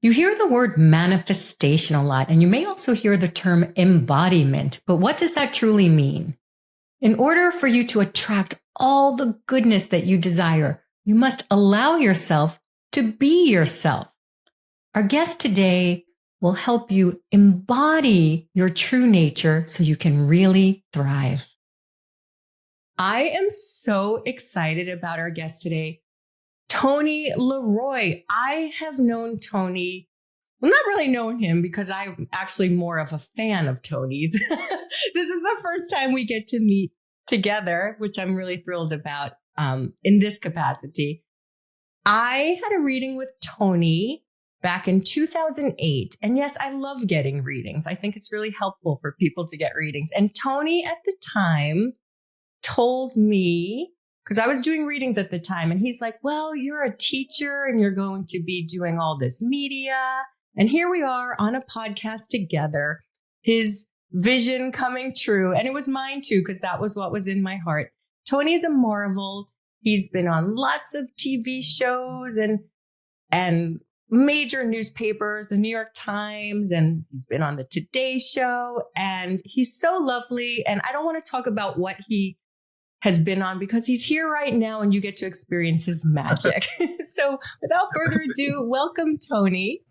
You hear the word manifestation a lot, and you may also hear the term embodiment, but what does that truly mean? In order for you to attract all the goodness that you desire, you must allow yourself to be yourself. Our guest today will help you embody your true nature so you can really thrive. I am so excited about our guest today, Tony LeRoy. I have known Tony, well, not really known him because I'm actually more of a fan of Tony's. This is the first time we get to meet together, which I'm really thrilled about in this capacity. I had a reading with Tony back in 2008. And yes, I love getting readings. I think it's really helpful for people to get readings. And Tony at the time told me, because I was doing readings at the time, and he's like, well, you're a teacher and you're going to be doing all this media. And here we are on a podcast together, his vision coming true. And it was mine too, because that was what was in my heart. Tony's a marvel. He's been on lots of TV shows and major newspapers, the New York Times, and he's been on the Today Show. And he's so lovely. And I don't want to talk about what he has been on because he's here right now and you get to experience his magic. So without further ado, welcome, Tony.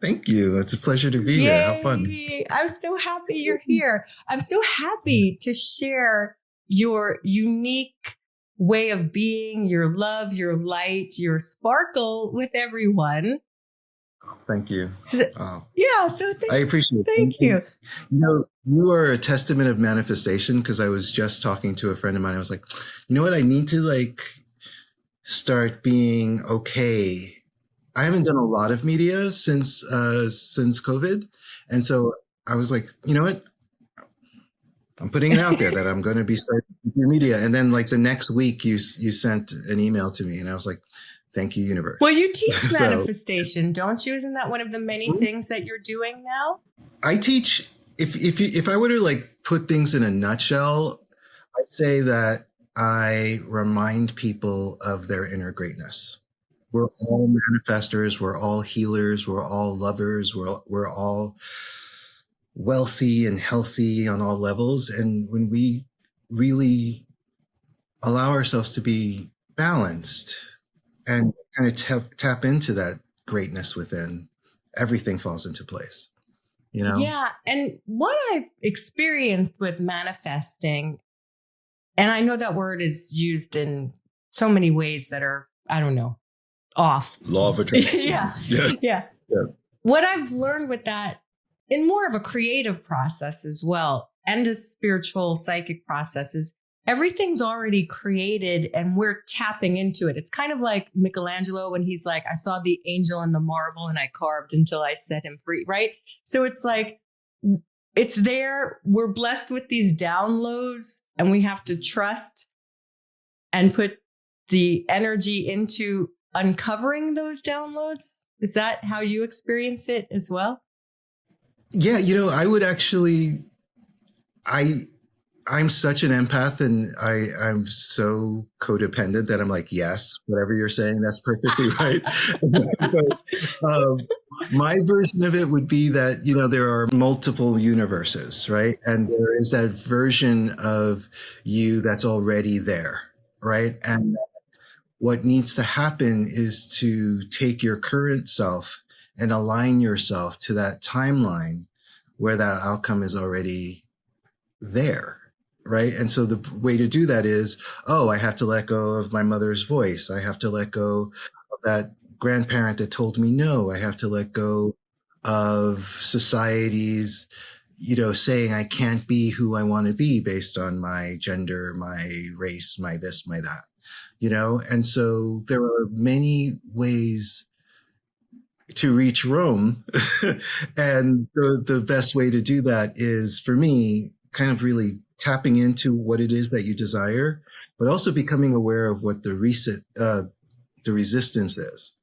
Thank you. It's a pleasure to be here. How fun. I'm so happy you're here. I'm so happy to share your unique way of being, your love, your light, your sparkle with everyone. Thank you. So I appreciate it. Thank you. You know, you are a testament of manifestation because I was just talking to a friend of mine. I was like, you know what? I need to start being okay. I haven't done a lot of media since COVID. And so I was like, you know what? I'm putting it out there that I'm going to be starting to do media. And then the next week you sent an email to me and I was like, thank you, universe. Well, you teach manifestation, don't you? Isn't that one of the many things that you're doing now? I teach, if I were to put things in a nutshell, I'd say that I remind people of their inner greatness. We're all manifestors. We're all healers. We're all lovers. We're all wealthy and healthy on all levels. And when we really allow ourselves to be balanced and kind of tap into that greatness within, everything falls into place, you know? Yeah. And what I've experienced with manifesting, and I know that word is used in so many ways that are, I don't know, off. Law of attraction. Yeah. Yes. Yeah. What I've learned with that in more of a creative process as well, and a spiritual psychic process, is everything's already created and we're tapping into it. It's kind of like Michelangelo when he's like, I saw the angel in the marble and I carved until I set him free, right? So it's like, it's there. We're blessed with these downloads and we have to trust and put the energy into uncovering those downloads. Is that how you experience it as well? Yeah, I would actually, I'm such an empath and I'm so codependent that I'm like, yes, whatever you're saying, that's perfectly right. But, my version of it would be that, there are multiple universes, right? And there is that version of you that's already there, right? And what needs to happen is to take your current self and align yourself to that timeline where that outcome is already there, right? And so the way to do that is, I have to let go of my mother's voice. I have to let go of that grandparent that told me no. I have to let go of society's, saying I can't be who I want to be based on my gender, my race, my this, my that, And so there are many ways to reach Rome. And the best way to do that is, for me, kind of really tapping into what it is that you desire, but also becoming aware of what the resistance is.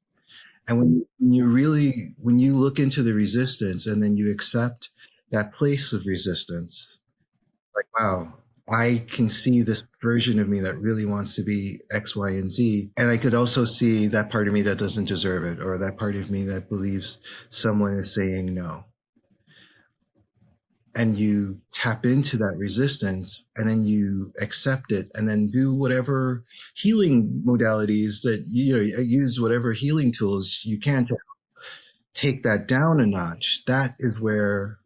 And when you look into the resistance and then you accept that place of resistance, like, wow, I can see this version of me that really wants to be X, Y, and Z. And I could also see that part of me that doesn't deserve it, or that part of me that believes someone is saying no. And you tap into that resistance, and then you accept it, and then do whatever healing modalities that, use whatever healing tools you can to take that down a notch. That is where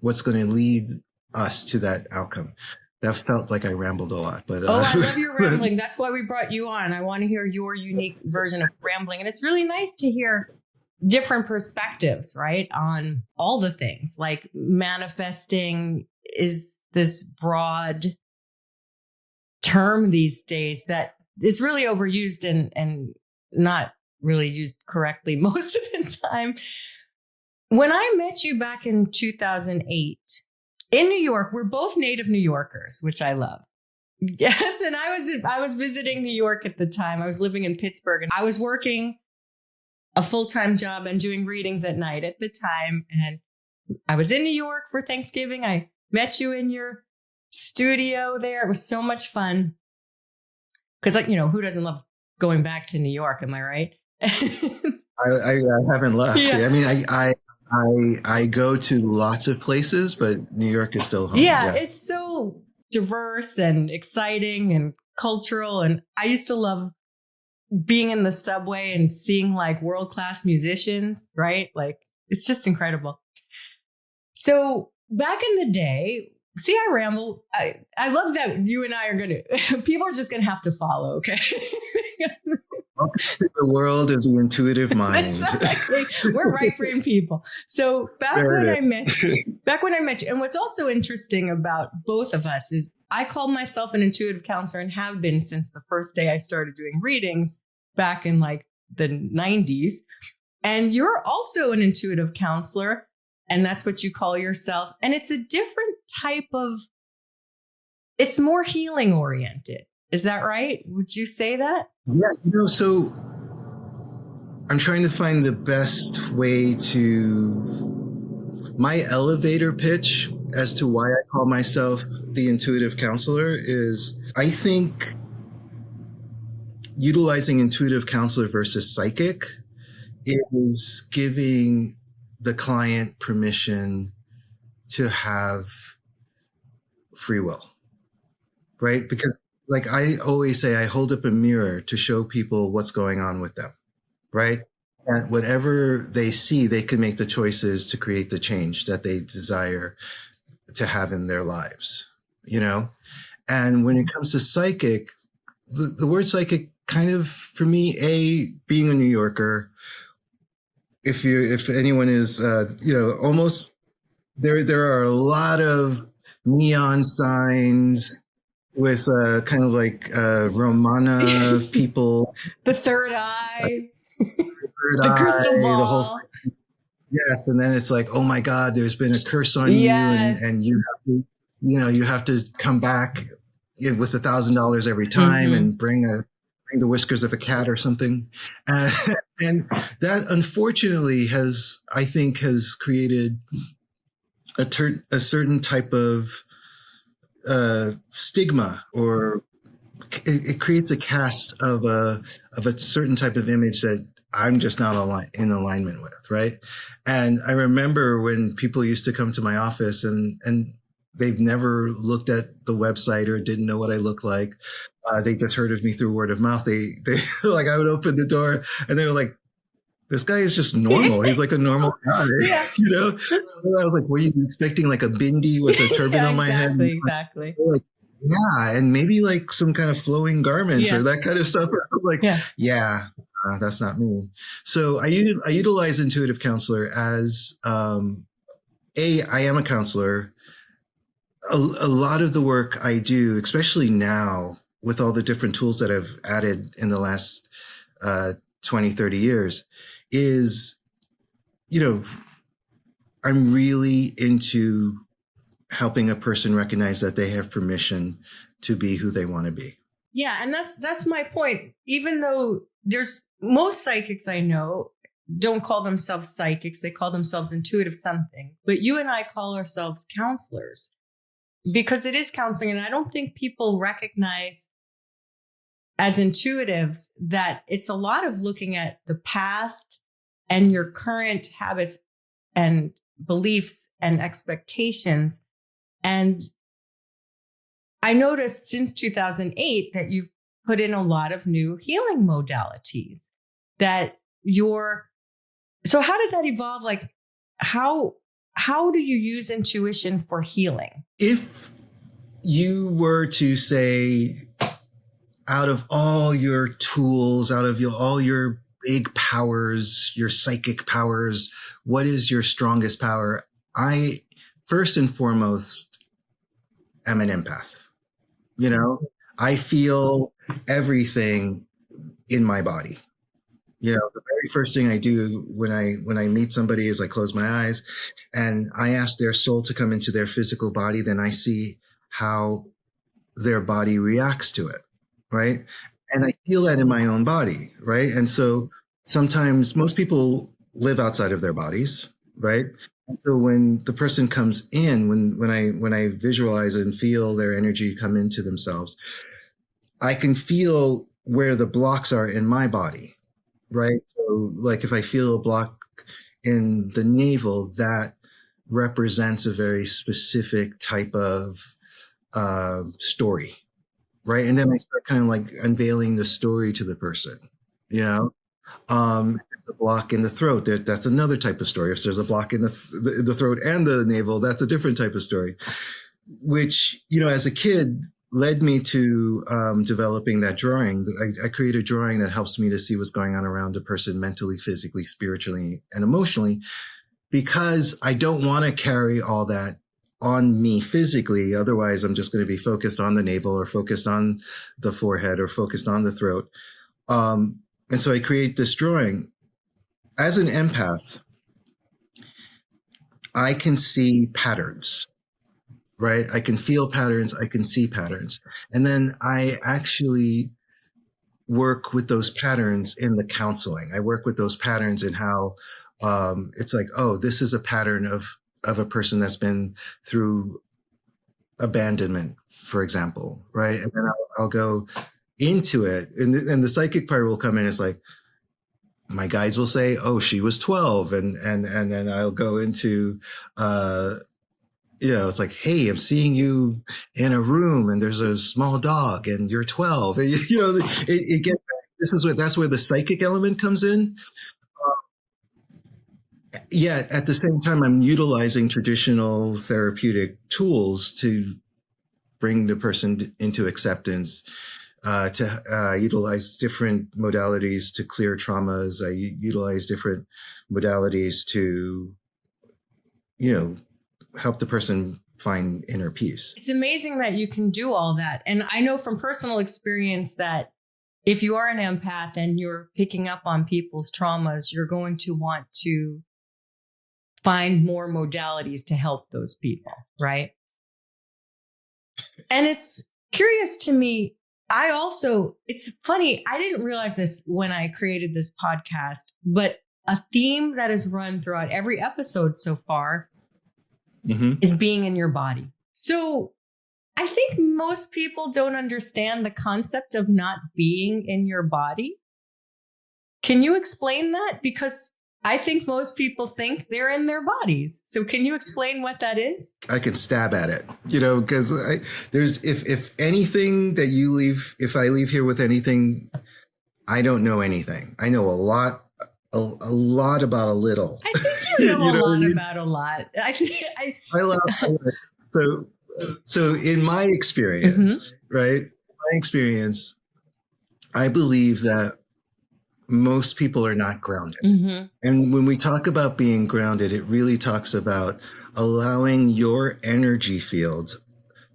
what's going to lead us to that outcome. That felt like I rambled a lot, but oh, I love your rambling. That's why we brought you on. I want to hear your unique version of rambling. And it's really nice to hear different perspectives, right? On all the things. Like manifesting is this broad term these days that is really overused and not really used correctly most of the time. When I met you back in 2008 in New York, we're both native New Yorkers, which I love. Yes, and I was visiting New York at the time. I was living in Pittsburgh, and I was working a full-time job and doing readings at night at the time. And I was in New York for Thanksgiving. I met you in your studio there. It was so much fun. Because, like, who doesn't love going back to New York? Am I right? I haven't left. Yeah. I mean, I go to lots of places, but New York is still home. Yeah, it's so diverse and exciting and cultural. And I used to love being in the subway and seeing like world-class musicians, right? Like, it's just incredible. So back in the day, see, I ramble. I love that you and I are people are just going to have to follow, okay? Welcome to the world of the intuitive mind. Exactly. We're right brain people. So back when I met you, and what's also interesting about both of us is I call myself an intuitive counselor and have been since the first day I started doing readings back in like the 90s. And you're also an intuitive counselor, and that's what you call yourself. And it's a different type of, it's more healing oriented. Is that right? Would you say that? Yeah, so I'm trying to find the best way to, my elevator pitch as to why I call myself the intuitive counselor is, I think utilizing intuitive counselor versus psychic is giving the client permission to have free will, right? Because like I always say, I hold up a mirror to show people what's going on with them, right? And whatever they see, they can make the choices to create the change that they desire to have in their lives, And when it comes to psychic, the word psychic kind of, for me, being a New Yorker, if anyone is, almost, there are a lot of neon signs with kind of like Romana people. The third eye. The crystal ball. The whole thing. Yes, and then it's like, oh my God, there's been a curse on you, and you have to, you have to come back with $1,000 every time and bring the whiskers of a cat or something, and that unfortunately I think has created a certain type of stigma, or it creates a cast of a certain type of image that I'm just not in alignment with, right? And I remember when people used to come to my office and they've never looked at the website or didn't know what I looked like. They just heard of me through word of mouth. They like, I would open the door and they were like, this guy is just normal. He's like a normal guy, And I was like, were you expecting like a bindi with a turban on my head? Exactly. Like, yeah, and maybe like some kind of flowing garments or that kind of stuff. I'm like, that's not me. So I utilize intuitive counselor as I am a counselor. A lot of the work I do, especially now with all the different tools that I've added in the last 20, 30 years, is, I'm really into helping a person recognize that they have permission to be who they want to be. Yeah. And that's my point. Even though most psychics I know don't call themselves psychics, they call themselves intuitive something, but you and I call ourselves counselors. because it is counseling. And I don't think people recognize as intuitives that it's a lot of looking at the past and your current habits and beliefs and expectations. And I noticed since 2008 that you've put in a lot of new healing modalities so how did that evolve? Like how do you use intuition for healing? If you were to say, out of all your tools, out of all your big powers, your psychic powers, what is your strongest power? I, first and foremost, am an empath. You know, I feel everything in my body. You know, the very first thing I do when I meet somebody is I close my eyes and I ask their soul to come into their physical body. Then I see how their body reacts to it, right? And I feel that in my own body, right? And so sometimes most people live outside of their bodies, right? And so when the person comes in, when I visualize and feel their energy come into themselves, I can feel where the blocks are in my body, right? So like if I feel a block in the navel, that represents a very specific type of story, right? And then I start kind of like unveiling the story to the person, you know? If there's a block in the throat, that's another type of story. If there's a block in the throat and the navel, that's a different type of story, which, you know, as a kid led me to developing that drawing. I create a drawing that helps me to see what's going on around a person mentally, physically, spiritually, and emotionally, because I don't want to carry all that on me physically. Otherwise, I'm just going to be focused on the navel or focused on the forehead or focused on the throat. And so I create this drawing. As an empath, I can see patterns, right? I can feel patterns. I can see patterns. And then I actually work with those patterns in the counseling. I work with those patterns in how it's like, oh, this is a pattern of a person that's been through abandonment, for example, right? And then I'll go into it, and the psychic part will come in. It's like my guides will say, "Oh, she was 12," and then I'll go into, you know, it's like, "Hey, I'm seeing you in a room, and there's a small dog, and you're 12." And, you know, it gets. That's where the psychic element comes in. Yet at the same time, I'm utilizing traditional therapeutic tools to bring the person into acceptance, to utilize different modalities to clear traumas. I utilize different modalities to, you know, help the person find inner peace. It's amazing that you can do all that. And I know from personal experience that if you are an empath and you're picking up on people's traumas, you're going to want to find more modalities to help those people, right? And it's curious to me. It's funny, I didn't realize this when I created this podcast, but a theme that is run throughout every episode so far is being in your body. So I think most people don't understand the concept of not being in your body. Can you explain that? Because I think most people think they're in their bodies. So can you explain what that is? I can stab at it, you know, because if anything that you leave, if I leave here with anything, I don't know anything. I know a lot about a little. I think you know a lot about a lot. I love. So in my experience, right? My experience, I believe that most people are not grounded. And when we talk about being grounded, it really talks about allowing your energy field,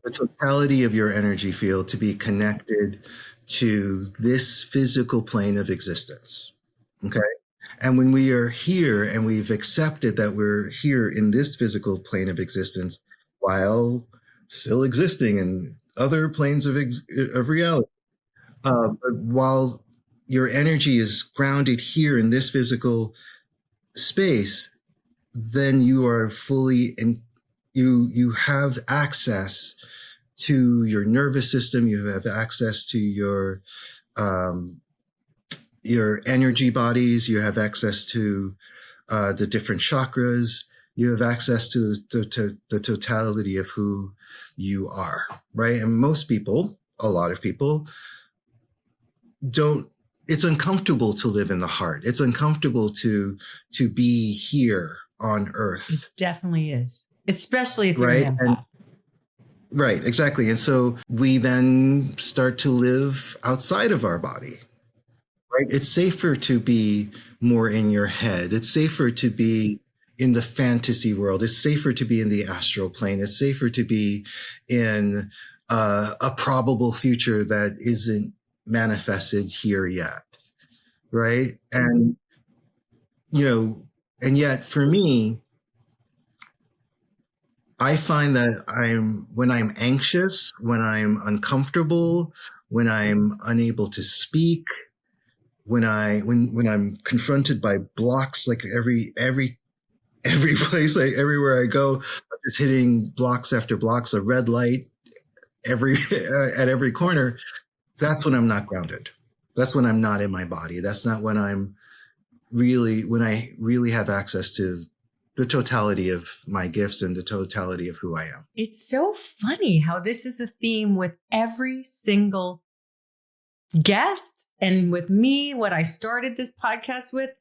the totality of your energy field, to be connected to this physical plane of existence. Okay. And when we are here and we've accepted that we're here in this physical plane of existence while still existing in other planes of reality, but while your energy is grounded here in this physical space, then you are fully you have access to your nervous system, you have access to your energy bodies, you have access to the different chakras, you have access to the totality of who you are, right? And most people, a lot of people, don't. It's uncomfortable to live in the heart. It's uncomfortable to be here on Earth. It definitely is, especially if you're an empath. Right, exactly. And so we then start to live outside of our body, right? It's safer to be more in your head. It's safer to be in the fantasy world. It's safer to be in the astral plane. It's safer to be in a probable future that isn't manifested here yet, right? And, and yet for me, I find that when I'm anxious, when I'm uncomfortable, when I'm unable to speak, when I'm confronted by blocks, like every place, like everywhere I go, I'm just hitting blocks after blocks, a red light at every corner. That's when I'm not grounded. That's when I'm not in my body. That's not when I really have access to the totality of my gifts and the totality of who I am. It's so funny how this is a theme with every single guest and with me, what I started this podcast with.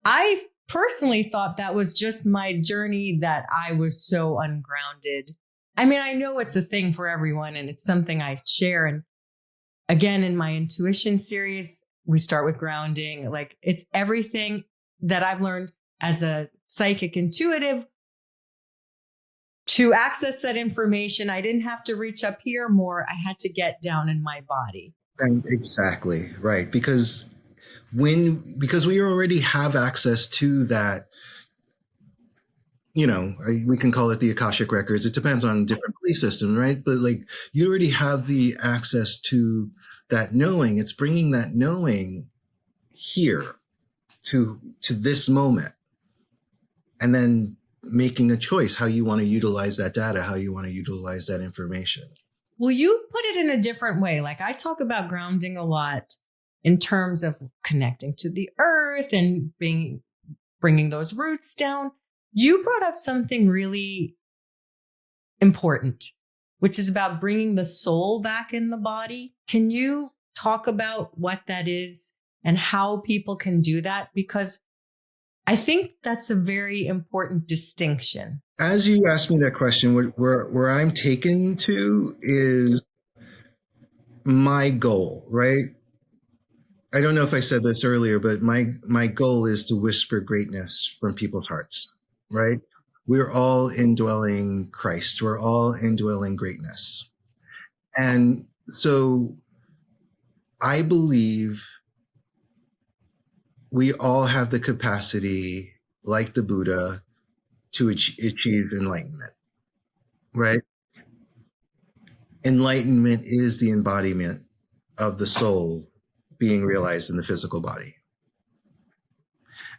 I personally thought that was just my journey, that I was so ungrounded. I mean, I know it's a thing for everyone and it's something I share. And again, in my intuition series, we start with grounding. Like, it's everything that I've learned as a psychic intuitive to access that information. I didn't have to reach up here more. I had to get down in my body. And exactly right. Because we already have access to that, we can call it the Akashic records. It depends on different belief systems, right? But like, you already have the access to that knowing. It's bringing that knowing here to this moment, and then making a choice how you want to utilize that data, how you want to utilize that information. Well, you put it in a different way. Like, I talk about grounding a lot in terms of connecting to the earth and bringing those roots down. You brought up something really important, which is about bringing the soul back in the body. Can you talk about what that is and how people can do that? Because I think that's a very important distinction. As you asked me that question, where I'm taken to is my goal, right? I don't know if I said this earlier, but my goal is to whisper greatness from people's hearts, right? We're all indwelling Christ. We're all indwelling greatness. And so I believe we all have the capacity, like the Buddha, to achieve enlightenment, right? Enlightenment is the embodiment of the soul being realized in the physical body.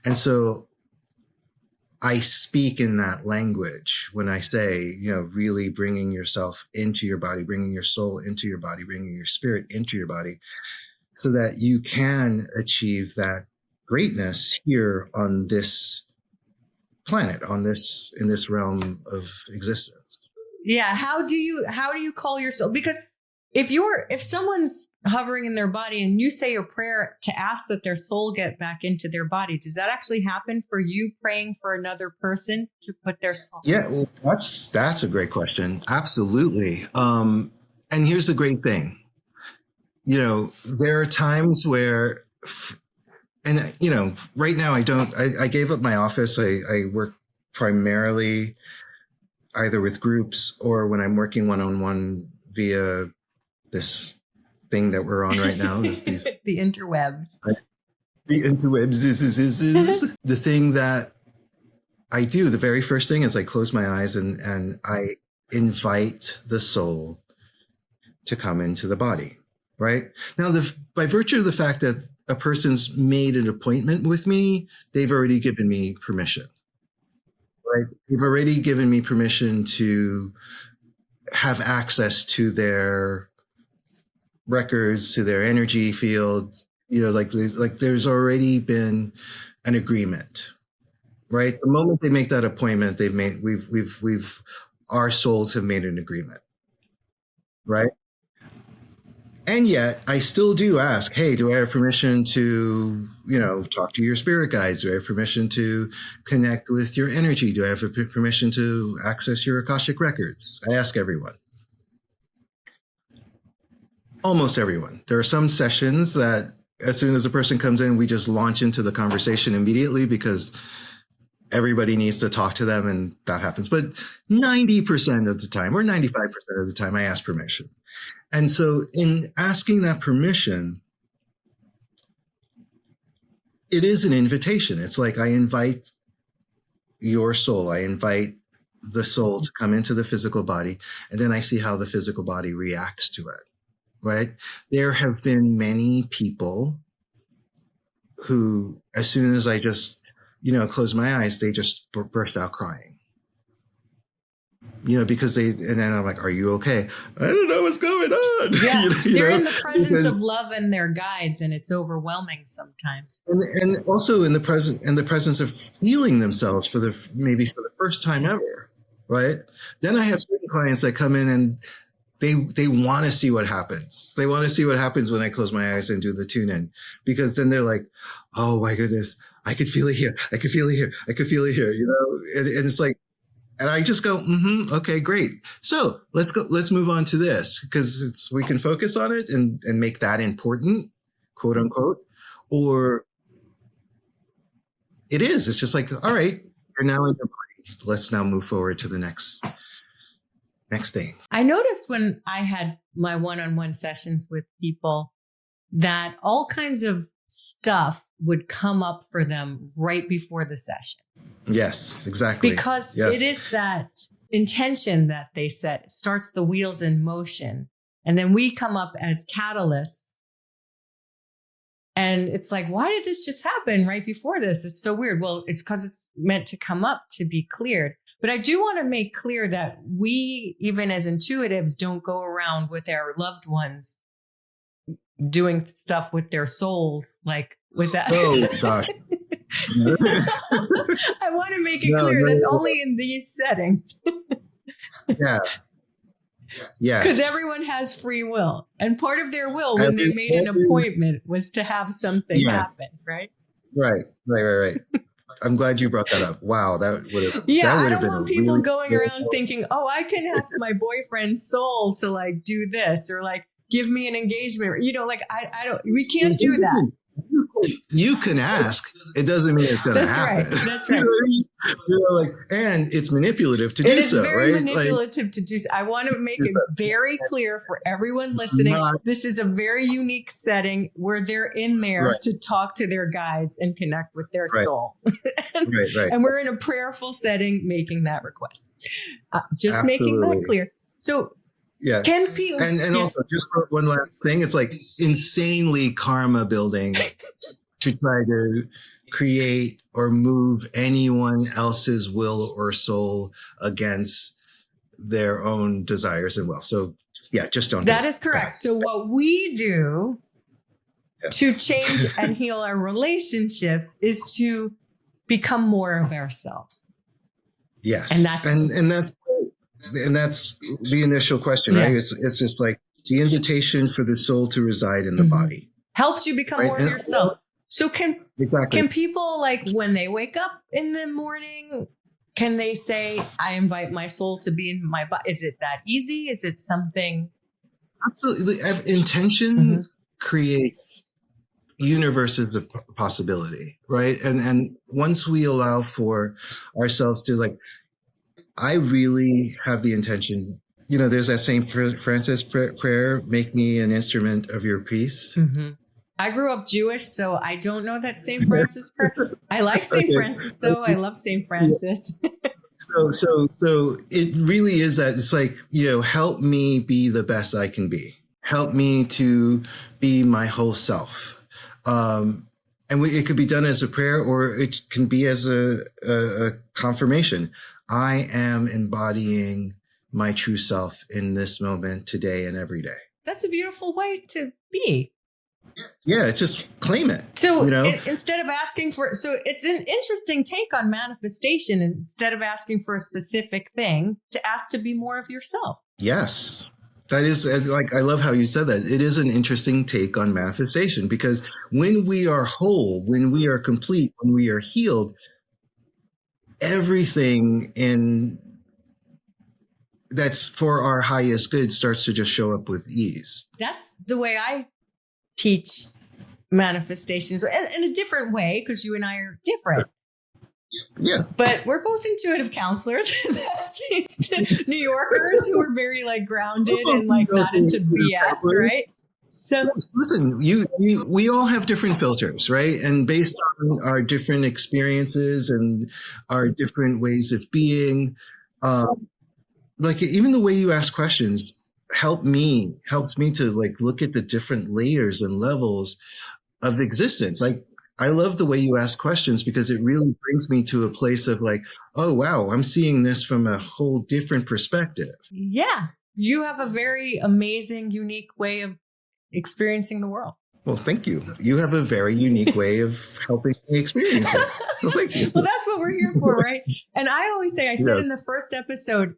And so I speak in that language when I say, really bringing yourself into your body, bringing your soul into your body, bringing your spirit into your body, so that you can achieve that greatness here on this planet, in this realm of existence. Yeah. How do you call your soul? Because if someone's hovering in their body and you say your prayer to ask that their soul get back into their body, does that actually happen for you praying for another person to put their soul? Yeah, well, that's a great question. Absolutely. And here's the great thing. There are times where, and right now I gave up my office. I work primarily either with groups or when I'm working one-on-one via this thing that we're on right now. The interwebs. The interwebs is the thing that I do. The very first thing is I close my eyes and I invite the soul to come into the body, right? Now, by virtue of the fact that a person's made an appointment with me, they've already given me permission, right? You've already given me permission to have access to their records, to their energy fields. Like there's already been an agreement, right? The moment they make that appointment, our souls have made an agreement, right? And yet I still do ask, hey, do I have permission to, talk to your spirit guides? Do I have permission to connect with your energy? Do I have permission to access your Akashic records? I ask everyone. Almost everyone. There are some sessions that as soon as a person comes in, we just launch into the conversation immediately because everybody needs to talk to them, and that happens. But 90% of the time, or 95% of the time, I ask permission. And so in asking that permission, it is an invitation. It's like I invite your soul, I invite the soul to come into the physical body, and then I see how the physical body reacts to it, right? There have been many people who, as soon as I just, close my eyes, they just burst out crying. Because and then I'm like, are you okay? I don't know what's going on. Yeah, they're in the presence of love and their guides, and it's overwhelming sometimes. And also in the presence of feeling themselves for the first time ever, right? Then I have certain clients that come in and they want to see what happens. They want to see what happens when I close my eyes and do the tune in, because then they're like, oh my goodness, I could feel it here. I could feel it here. I could feel it here, and it's like, and I just go, okay, great. So let's move on to this, because we can focus on it and make that important, quote unquote, or it's just like, all right, you're now in your body. Let's now move forward to the next thing. I noticed when I had my one-on-one sessions with people that all kinds of stuff would come up for them right before the session. Yes, exactly. Because it is that intention that they set starts the wheels in motion. And then we come up as catalysts. And it's like, why did this just happen right before this? It's so weird. Well, it's because it's meant to come up to be cleared. But I do want to make clear that we, even as intuitives, don't go around with our loved ones doing stuff with their souls, like with that. Oh, gosh. I want to make it clear that's only in these settings. Yeah. Yes. Because everyone has free will. And part of their will when they made an appointment was to have something happen, right? Right. I'm glad you brought that up. Wow, that would have. Yeah, I don't want people going around thinking, oh, I can ask my boyfriend's soul to like do this or like give me an engagement. I don't, we can't do that. You can ask. It doesn't mean it's going to happen. That's right. And it's manipulative to do so, right? It is very manipulative to do so. I want to make it very clear for everyone listening. This is a very unique setting where they're in there to talk to their guides and connect with their soul. And we're in a prayerful setting making that request. Just making that clear. So yeah. Can people and also just one last thing, it's like insanely karma building to try to create or move anyone else's will or soul against their own desires and will. So yeah, just don't. That is correct. So what we do to change and heal our relationships is to become more of ourselves. Yes. And that's the initial question, right? It's just like the invitation for the soul to reside in the body. Helps you become more of yourself. So can people, like when they wake up in the morning, can they say, I invite my soul to be in my body? Is it that easy? Is it something? Absolutely. Intention creates universes of possibility, right? And once we allow for ourselves to like, I really have the intention, there's that St. Francis prayer, make me an instrument of your peace. I grew up Jewish, so I don't know that St. Francis prayer. I like St. Francis, though. I love St. Francis. So it really is that it's like, help me be the best I can be. Help me to be my whole self. And it could be done as a prayer, or it can be as a confirmation. I am embodying my true self in this moment, today, and every day. That's a beautiful way to be. Yeah, it's just claim it. So you know, instead of asking for, so it's an interesting take on manifestation. Instead of asking for a specific thing, to ask to be more of yourself. yes. That is, like, I love how you said that. It is an interesting take on manifestation, because when we are whole, when we are complete, when we are healed, everything in that's for our highest good starts to just show up with ease. That's the way I teach manifestations, in a different way, because you and I are different. Yeah. But we're both intuitive counselors. That's New Yorkers who are very like grounded and like not into BS, right? So listen, we all have different filters, right? And based on our different experiences and our different ways of being, like even the way you ask questions helps me to like look at the different layers and levels of existence. Like, I love the way you ask questions, because it really brings me to a place of like, oh, wow, I'm seeing this from a whole different perspective. Yeah, you have a very amazing, unique way of experiencing the world. Well, thank you. You have a very unique way of helping me experience it. Well, thank you. Well, that's what we're here for, right? And I always say, I said in the first episode,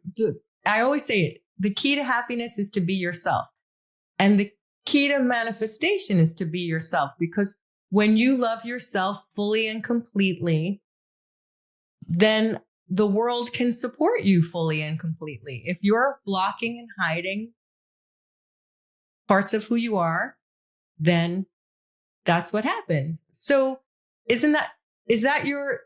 I always say it, the key to happiness is to be yourself. And the key to manifestation is to be yourself, because when you love yourself fully and completely, then the world can support you fully and completely. If you're blocking and hiding parts of who you are, then that's what happens. So is that your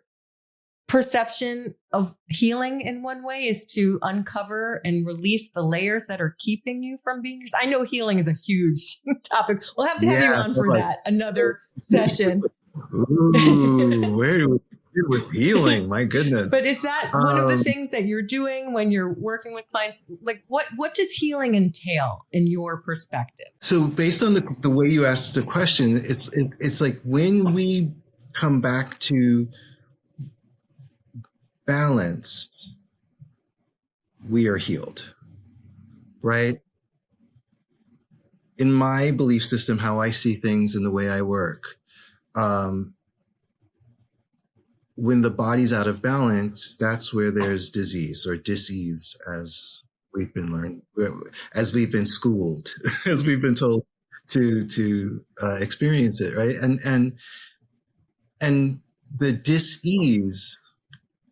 perception of healing in one way, is to uncover and release the layers that are keeping you from being yourself? I know healing is a huge topic. We'll have to have you on for that, another session. Ooh, where do we begin with healing? My goodness. But is that one of the things that you're doing when you're working with clients? Like, what does healing entail in your perspective? So based on the way you asked the question, it's like when we come back to balance, we are healed, right? In my belief system, how I see things and the way I work, when the body's out of balance, that's where there's disease or dis-ease, as we've been learned, as we've been schooled, as we've been told to experience it, right? And the dis-ease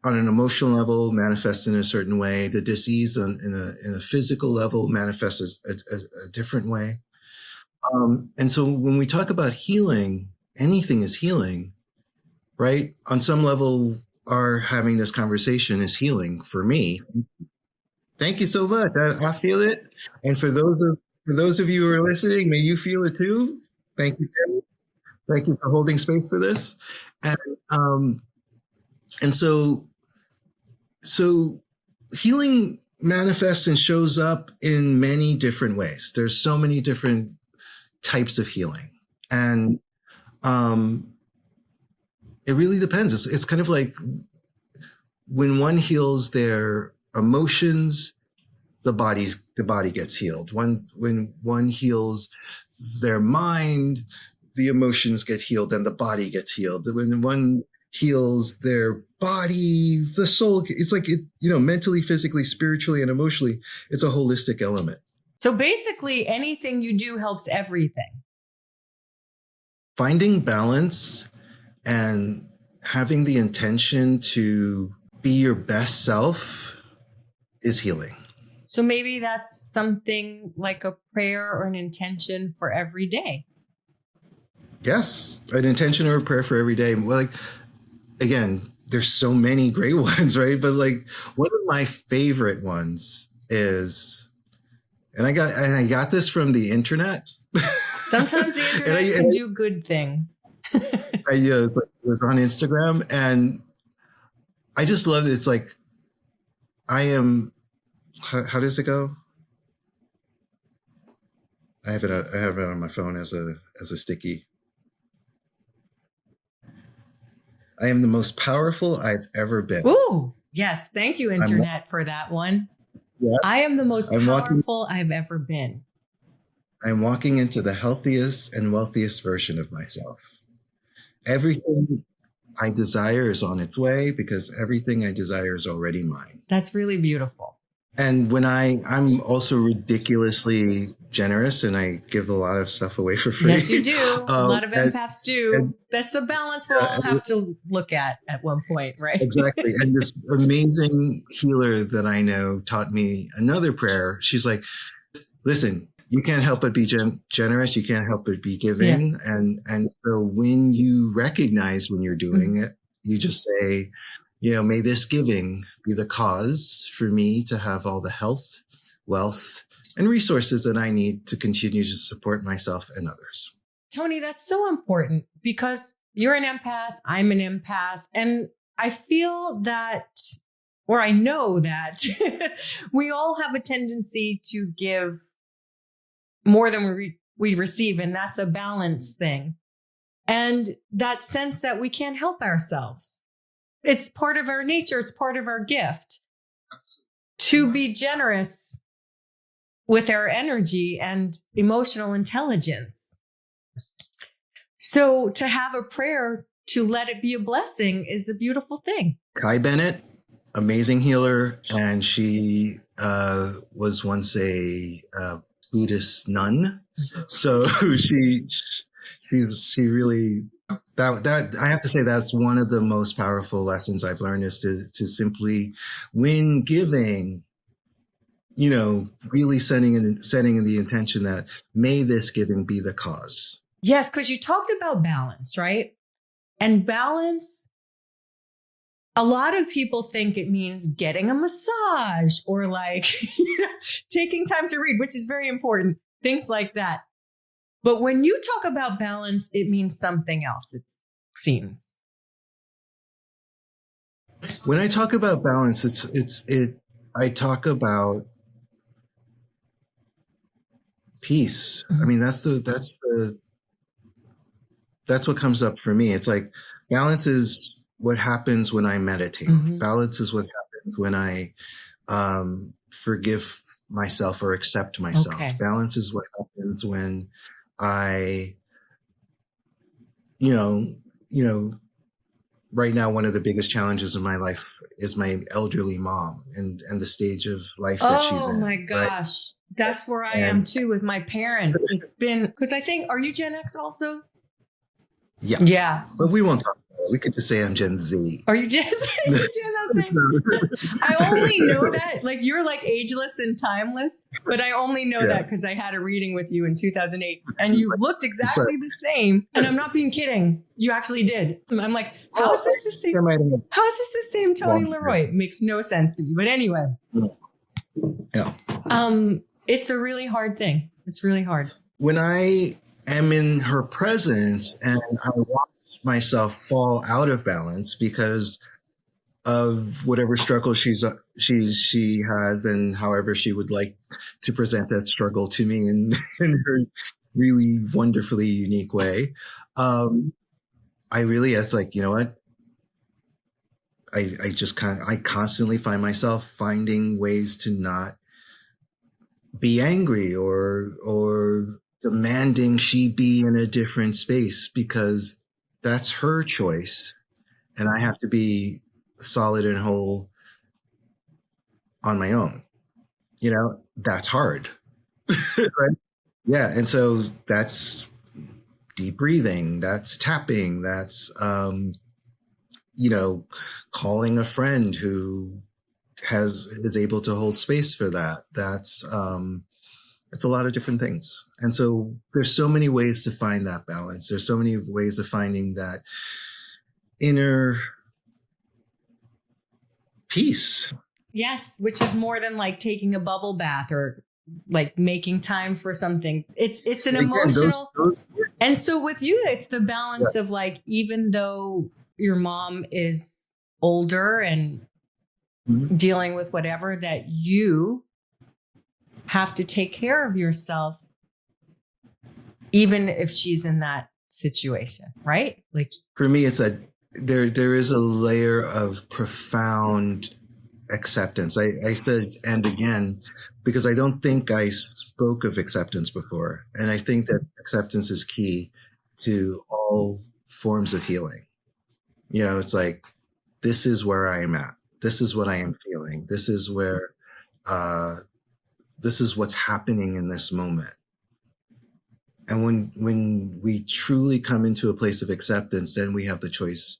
on an emotional level manifests in a certain way. The dis-ease in a physical level manifests a different way. And so when we talk about healing, anything is healing, right? On some level, our having this conversation is healing for me. Thank you so much. I feel it. And for those of you who are listening, may you feel it too. Thank you. Thank you for holding space for this. And so healing manifests and shows up in many different ways. There's so many different types of healing. And it really depends. It's kind of like when one heals their emotions, the body gets healed. When one heals their mind, the emotions get healed and the body gets healed. When one heals their body, the soul, it's like, mentally, physically, spiritually, and emotionally, it's a holistic element. So basically anything you do helps everything. Finding balance and having the intention to be your best self is healing. So maybe that's something like a prayer or an intention for every day. Yes, an intention or a prayer for every day. Well, like, again, there's so many great ones, right? But like one of my favorite ones is, and I got this from the internet. Sometimes the internet can do good things. It was on Instagram, and I just love it. It's like, I am, how does it go? I have it on my phone as a sticky. I am the most powerful I've ever been. Ooh, yes. Thank you, Internet, for that one. Yeah, I am the most I'm powerful I've ever been. I'm walking into the healthiest and wealthiest version of myself. Everything I desire is on its way because everything I desire is already mine. That's really beautiful. And when I'm also ridiculously generous and I give a lot of stuff away for free. Yes, you do. A lot of and, empaths do. and, That's a balance we'll all have to look at one point, right? Exactly. And this amazing healer that I know taught me another prayer. She's like, listen, you can't help but be generous. You can't help but be giving. Yeah. And so when you recognize when you're doing it, you just say, may this giving be the cause for me to have all the health, wealth, and resources that I need to continue to support myself and others. Tony, that's so important because you're an empath, I'm an empath, and I feel that, or I know that we all have a tendency to give more than we receive, and that's a balance thing. And that sense that we can't help ourselves. It's part of our nature. It's part of our gift to be generous with our energy and emotional intelligence. So to have a prayer to let it be a blessing is a beautiful thing. Kai Bennett, amazing healer, and she was once a Buddhist nun. So she really that I have to say that's one of the most powerful lessons I've learned is to simply, when giving, really setting in the intention that may this giving be the cause. Yes, because you talked about balance, right? And balance, a lot of people think it means getting a massage or taking time to read, which is very important, things like that. But when you talk about balance, it means something else, it seems. When I talk about balance, I talk about peace. I mean, that's what comes up for me. It's like balance is what happens when I meditate. Mm-hmm. Balance is what happens when I forgive myself or accept myself. Okay. Balance is what happens when I, right now, one of the biggest challenges in my life is my elderly mom and the stage of life that she's in. Oh my gosh. Right? That's where I am too with my parents. It's been, because I think, are you Gen X also? Yeah. Yeah. But we won't talk about it. We could just say I'm Gen Z. Are you Gen Z? You do that thing? I only know that, you're ageless and timeless, but I only know that because I had a reading with you in 2008 and you looked exactly the same. And I'm not being kidding. You actually did. I'm like, how is this the same? How is this the same Tony LeRoy? It makes no sense to me. But anyway. Yeah. It's a really hard thing. It's really hard. When I am in her presence and I watch myself fall out of balance because of whatever struggle she has and however she would like to present that struggle to me in her really wonderfully unique way. It's like, you know what? I constantly find myself finding ways to not be angry or demanding she be in a different space because that's her choice. And I have to be solid and whole on my own. That's hard. Right? Yeah. And so that's deep breathing. That's tapping. That's, calling a friend who is able to hold space for that. That's, it's a lot of different things. And so there's so many ways to find that balance. There's so many ways of finding that inner peace. Yes, which is more than taking a bubble bath or making time for something. It's an emotional. And so with you, it's the balance of even though your mom is older and dealing with whatever, that you have to take care of yourself, even if she's in that situation, right? For me, it's a there is a layer of profound acceptance. I said, and again, because I don't think I spoke of acceptance before. And I think that acceptance is key to all forms of healing. You know, it's like, this is where I am at. This is what I am feeling. This is where, uh, this is what's happening in this moment. And when we truly come into a place of acceptance, then we have the choice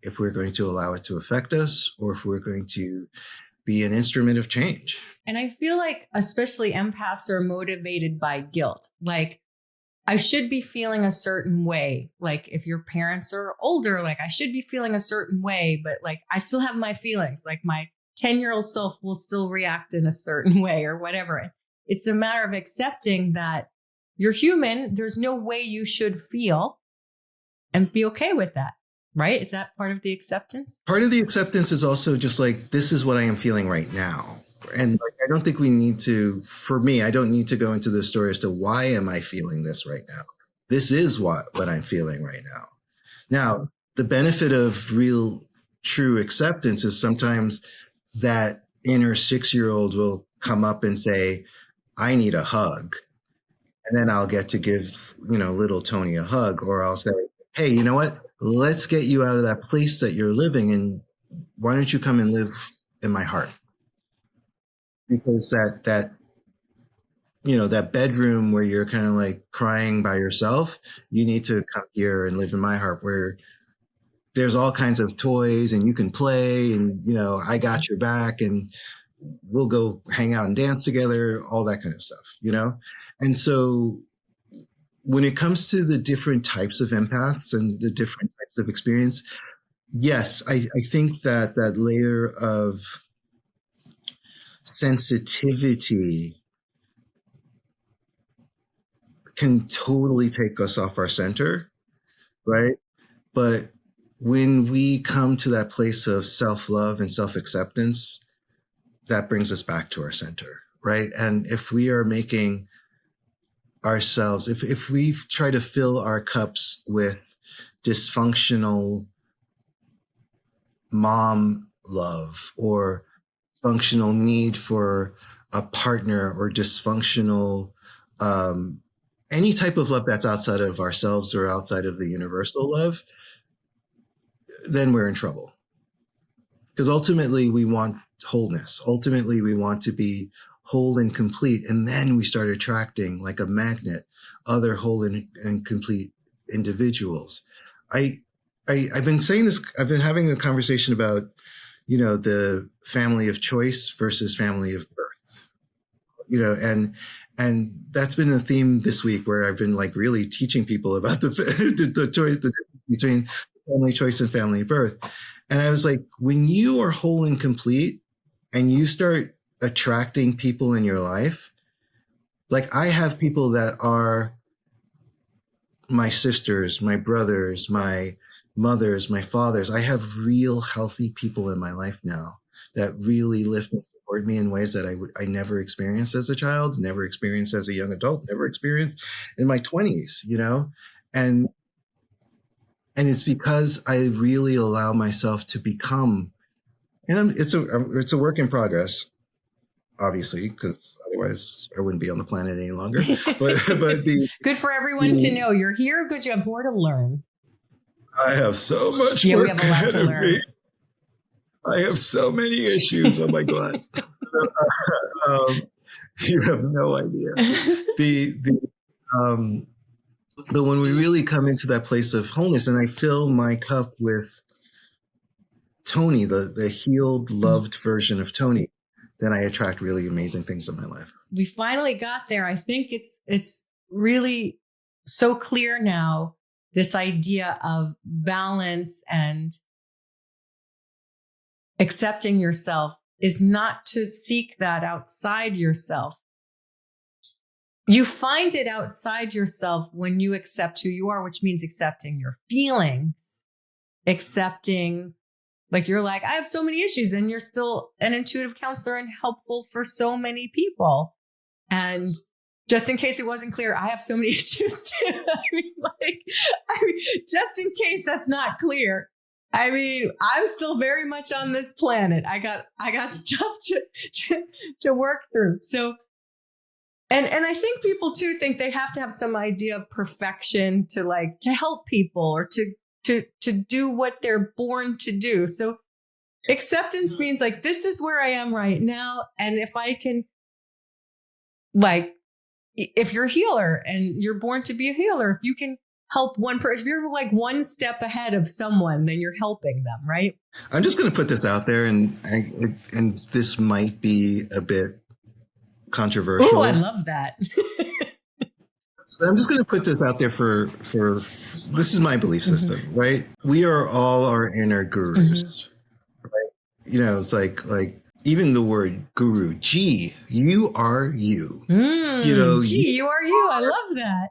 if we're going to allow it to affect us or if we're going to be an instrument of change. And I feel like especially empaths are motivated by guilt. Like, I should be feeling a certain way. Like, if your parents are older, like, I should be feeling a certain way, but like, I still have my feelings. Like, my 10-year-old self will still react in a certain way or whatever. It's a matter of accepting that you're human. There's no way you should feel, and be okay with that. Right? Is that part of the acceptance? Part of the acceptance is also just like, this is what I am feeling right now. And like, I don't think we need to, for me, I don't need to go into the story as to why am I feeling this right now? This is what I'm feeling right now. Now, the benefit of real, true acceptance is sometimes that inner 6-year-old will come up and say, I need a hug. And then I'll get to give, little Tony a hug, or I'll say, hey, you know what? Let's get you out of that place that you're living in. Why don't you come and live in my heart? Because that bedroom where you're kind of like crying by yourself, you need to come here and live in my heart, where there's all kinds of toys and you can play, and I got your back, and we'll go hang out and dance together, all that kind of stuff, And so when it comes to the different types of empaths and the different types of experience, yes, I think that layer of sensitivity can totally take us off our center, right? But when we come to that place of self-love and self-acceptance, that brings us back to our center, right? And if we are making ourselves, if we try to fill our cups with dysfunctional mom love, or dysfunctional need for a partner, or dysfunctional any type of love that's outside of ourselves or outside of the universal love, then we're in trouble. Because ultimately we want wholeness. Ultimately we want to be whole and complete. And then we start attracting, like a magnet, other whole and complete individuals. I've been saying this, I've been having a conversation about, the family of choice versus family of birth, and that's been a theme this week, where I've been like really teaching people about the choice, the difference between family choice and family birth. And I was like, when you are whole and complete and you start attracting people in your life, like I have people that are my sisters, my brothers, my mothers, my fathers. I have real healthy people in my life now that really lift and support me in ways that I never experienced as a child, never experienced as a young adult, never experienced in my 20s, and it's because I really allow myself to become, and it's a work in progress, obviously, because otherwise I wouldn't be on the planet any longer. But good for everyone to know you're here because you have more to learn. I have so much. Yeah, we have a lot to learn. I have so many issues. Oh my God. You have no idea. But when we really come into that place of wholeness, and I fill my cup with Tony, the healed, loved version of Tony, then I attract really amazing things in my life. We finally got there. I think it's really so clear now, this idea of balance and accepting yourself is not to seek that outside yourself. You find it outside yourself when you accept who you are, which means accepting your feelings, accepting, like, you're like, I have so many issues, and you're still an intuitive counselor and helpful for so many people. And just in case it wasn't clear, I have so many issues too. Just in case that's not clear, I mean, I'm still very much on this planet. I got stuff to work through. So, and I think people too think they have to have some idea of perfection to help people or to do what they're born to do. So acceptance means like, this is where I am right now. And if I can, like, if you're a healer and you're born to be a healer, if you can help one person, if you're like one step ahead of someone, then you're helping them, right? I'm just going to put this out there, and this might be a bit controversial. Oh, I love that. So I'm just going to put this out there for this is my belief system, right? We are all our inner gurus, right? You know, it's like even the word guru, G, you are you. You know, G, you are you. I love that.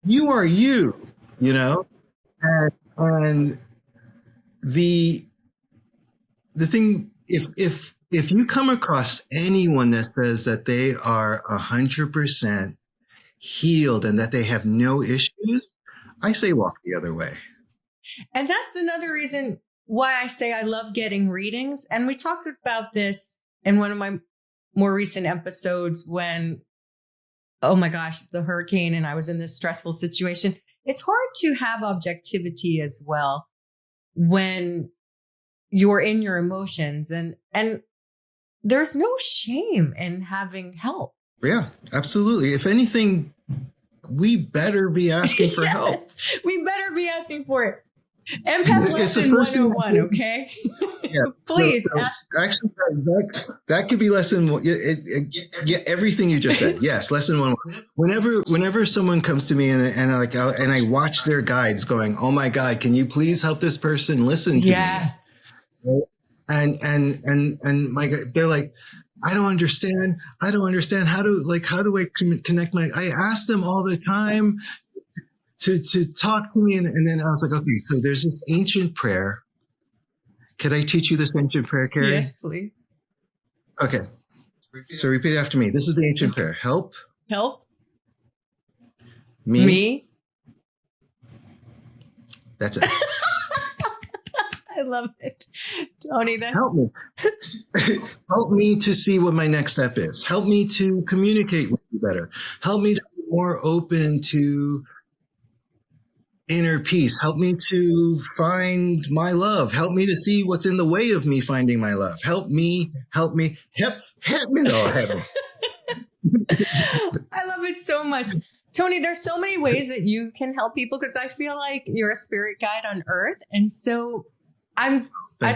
You are you, you know, and the thing, if you come across anyone that says that they are 100% healed and that they have no issues, I say walk the other way. And that's another reason why I say I love getting readings. And we talked about this in one of my more recent episodes when, oh my gosh, the hurricane, and I was in this stressful situation. It's hard to have objectivity as well when you're in your emotions, and there's no shame in having help. Yeah, absolutely. If anything, we better be asking for help. We better be asking for it. Empath lesson 101, okay? Yeah. Please so ask. Actually, that could be lesson one. Yeah, everything you just said. Yes, lesson 101. Whenever someone comes to me and I watch their guides, going, "Oh my God, can you please help this person listen to me?" Yes. And my they're like, I don't understand. How do I connect I ask them all the time to talk to me. And then I was like, okay, so there's this ancient prayer. Could I teach you this ancient prayer, Kari? Yes, please. Okay. So repeat after me. This is the ancient prayer. Help me. That's it. I love it. Tony, help me. Help me to see what my next step is. Help me to communicate with you better. Help me to be more open to inner peace. Help me to find my love. Help me to see what's in the way of me finding my love. Help me. Help me. No, help me. I love it so much. Tony, there's so many ways that you can help people, because I feel like you're a spirit guide on earth. And so I'd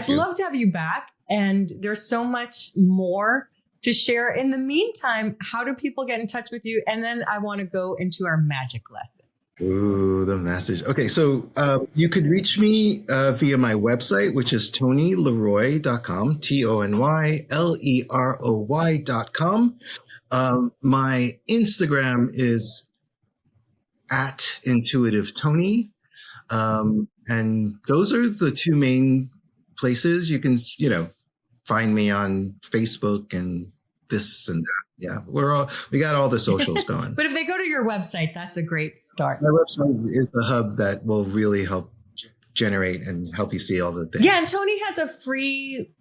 love to have you back. And there's so much more to share. In the meantime, how do people get in touch with you? And then I want to go into our magic lesson. Ooh, the message. Okay, so you could reach me via my website, which is TonyLeRoy.com, TonyLeroy.com. My Instagram is @IntuitiveTony. And those are the two main places. You can, find me on Facebook and this and that. Yeah, we got all the socials going. But if they go to your website, that's a great start. My website is the hub that will really help generate and help you see all the things. Yeah, and Tony has a free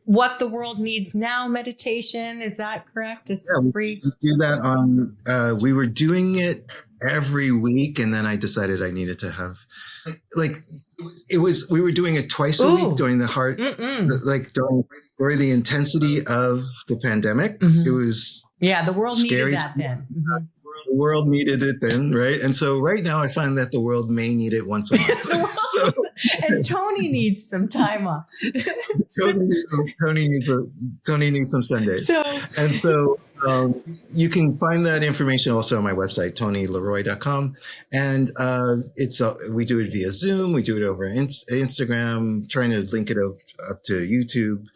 What the World Needs Now meditation. Is that correct? It's free. We do that on, we were doing it every week, and then I decided I needed to have, we were doing it twice a week during the heart, during the intensity of the pandemic. It was the world scary needed that then. The world needed it then, right? And so right now I find that the world may need it once a month. And Tony needs some time off. Tony needs some Sundays. So you can find that information also on my website, TonyLeRoy.com. And we do it via Zoom. We do it over Instagram, trying to link it up to YouTube,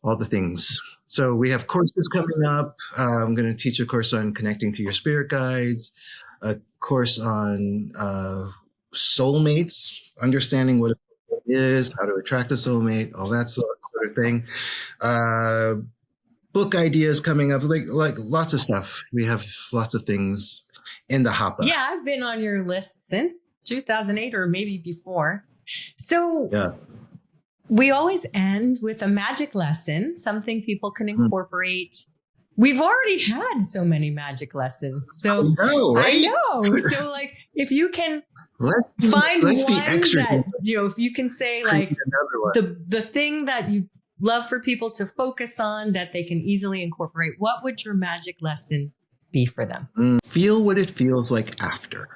all the things. So we have courses coming up. I'm going to teach a course on connecting to your spirit guides, a course on soulmates, understanding what it is, how to attract a soulmate, all that sort of thing. Book ideas coming up, like lots of stuff. We have lots of things in the hopper. Yeah, I've been on your list since 2008 or maybe before. So Yeah. we always end with a magic lesson, something people can incorporate. We've already had so many magic lessons. So I know, right? I know. So like if you can Let's find be one extra. that, if you can say like another one. the thing that you love for people to focus on that they can easily incorporate, what would your magic lesson be for them? Feel what it feels like after.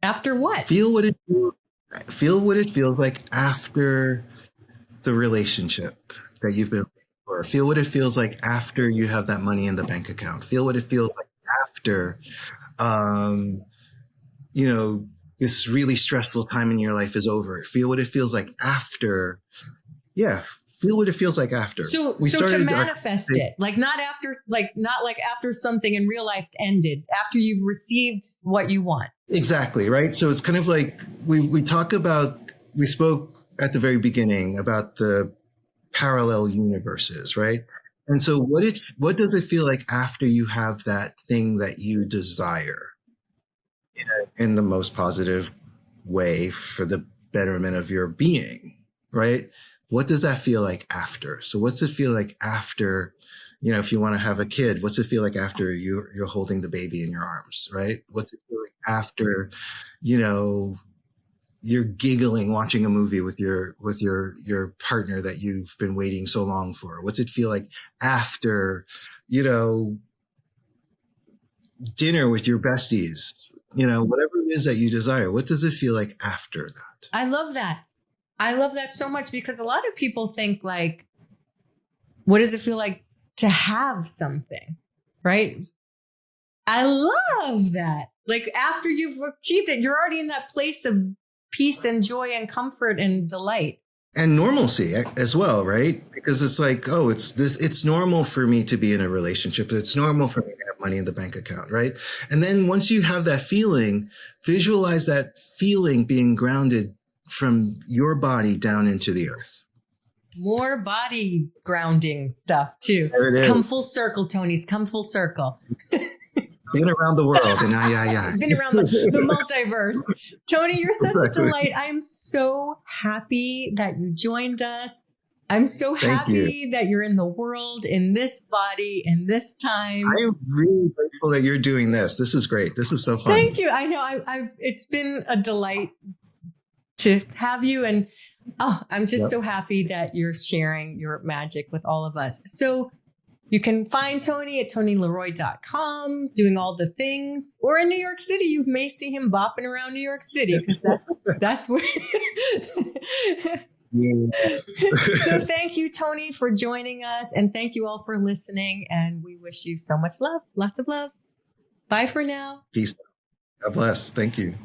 After what? Feel what it feels like after the relationship that you've been for. Feel what it feels like after you have that money in the bank account. Feel what it feels like after this really stressful time in your life is over. Feel what it feels like after. Yeah. Feel what it feels like after. So to manifest it, not after something in real life ended, after you've received what you want. Exactly. Right. So it's kind of like we spoke at the very beginning about the parallel universes, right? And so what does it feel like after you have that thing that you desire in the most positive way for the betterment of your being, right? What does that feel like after? So what's it feel like after, if you want to have a kid, what's it feel like after you're holding the baby in your arms, right? What's it feel like after, you're giggling watching a movie with your partner that you've been waiting so long for? What's it feel like after, dinner with your besties? Whatever it is that you desire, what does it feel like after that? I love that. I love that so much because a lot of people think like, what does it feel like to have something, right? I love that. Like after you've achieved it, you're already in that place of peace and joy and comfort and delight. And normalcy as well, right? Because it's like, it's normal for me to be in a relationship. It's normal for me to have money in the bank account, right? And then once you have that feeling, visualize that feeling being grounded from your body down into the earth. More body grounding stuff too. Come full circle, Tony's come full circle. Been around the world and been around the multiverse. Tony, you're such a delight. I'm so happy that you joined us. I'm so happy that you're in the world, in this body, in this time. I am really grateful that you're doing this. This is great. This is so fun. Thank you. I know it's been a delight to have you. And I'm just so happy that you're sharing your magic with all of us. So you can find Tony at TonyLeRoy.com, doing all the things. Or in New York City, you may see him bopping around New York City because that's where. So thank you, Tony, for joining us. And thank you all for listening. And we wish you so much love. Lots of love. Bye for now. Peace. God bless. Thank you.